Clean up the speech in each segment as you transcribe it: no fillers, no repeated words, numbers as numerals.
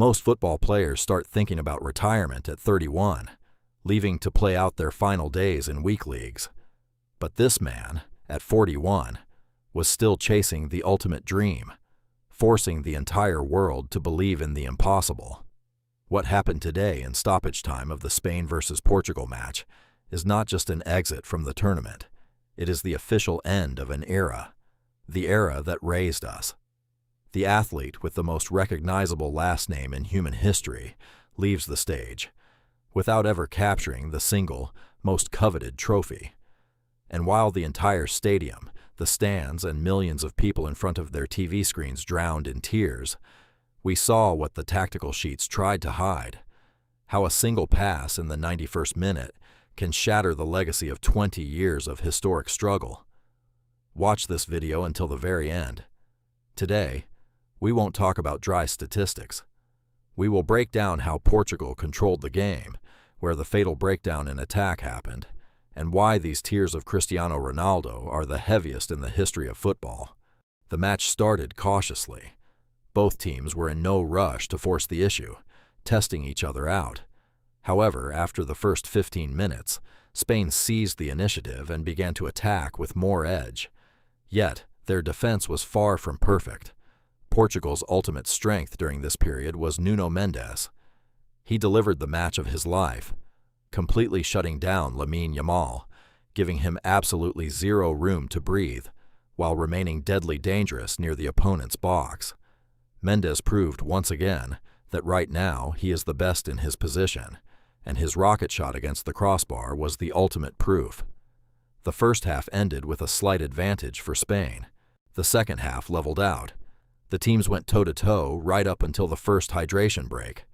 Most football players start thinking about retirement at 31, leaving to play out their final days in weak leagues. But this man, at 41, was still chasing the ultimate dream, forcing the entire world to believe in the impossible. What happened today in stoppage time of the Spain versus Portugal match is not just an exit from the tournament. It is the official end of an era, the era that raised us. The athlete with the most recognizable last name in human history leaves the stage, without ever capturing the single, most coveted trophy. And while the entire stadium, the stands, and millions of people in front of their TV screens drowned in tears, we saw what the tactical sheets tried to hide, how a single pass in the 91st minute can shatter the legacy of 20 years of historic struggle. Watch this video until the very end. Today, we won't talk about dry statistics. We will break down how Portugal controlled the game, where the fatal breakdown in attack happened, and why these tears of Cristiano Ronaldo are the heaviest in the history of football. The match started cautiously. Both teams were in no rush to force the issue, testing each other out. However, after the first 15 minutes, Spain seized the initiative and began to attack with more edge. Yet, their defense was far from perfect. Portugal's ultimate strength during this period was Nuno Mendes. He delivered the match of his life, completely shutting down Lamine Yamal, giving him absolutely zero room to breathe, while remaining deadly dangerous near the opponent's box. Mendes proved once again that right now he is the best in his position, and his rocket shot against the crossbar was the ultimate proof. The first half ended with a slight advantage for Spain. The second half leveled out. The teams went toe-to-toe right up until the first hydration break.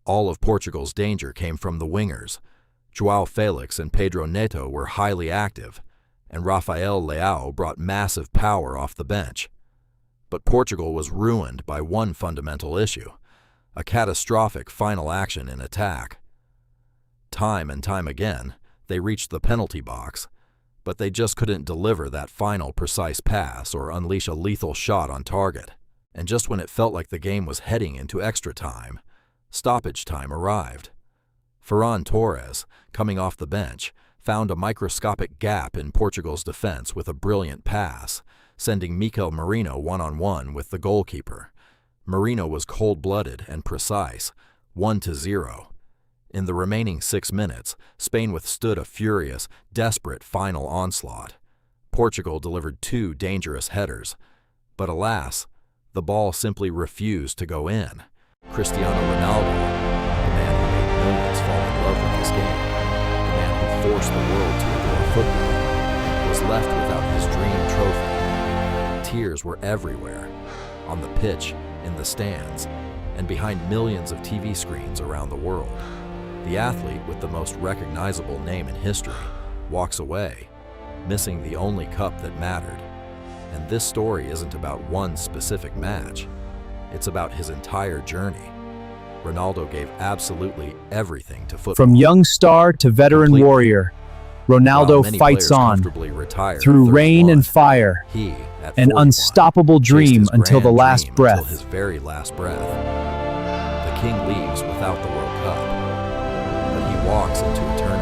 All of Portugal's danger came from the wingers. João Felix and Pedro Neto were highly active, and Rafael Leao brought massive power off the bench. But Portugal was ruined by one fundamental issue, a catastrophic final action in attack. Time and time again, they reached the penalty box, but they just couldn't deliver that final precise pass or unleash a lethal shot on target. And just when it felt like the game was heading into extra time, stoppage time arrived. Ferran Torres, coming off the bench, found a microscopic gap in Portugal's defense with a brilliant pass, sending Mikel Merino one-on-one with the goalkeeper. Merino was cold-blooded and precise, 1-0. In the remaining 6 minutes, Spain withstood a furious, desperate final onslaught. Portugal delivered 2 dangerous headers, but alas, the ball simply refused to go in. Cristiano Ronaldo, the man who made millions fall in love with this game, the man who forced the world to adore football, was left without his dream trophy. Tears were everywhere, on the pitch, in the stands, and behind millions of TV screens around the world. The athlete with the most recognizable name in history walks away, missing the only cup that mattered. And this story isn't about one specific match. It's about his entire journey. Ronaldo gave absolutely everything to football. From young star to veteran warrior, Ronaldo fights on through rain and fire, an unstoppable dream until the last breath. Until his very last breath. The king leaves without the World Cup, but he walks into eternity.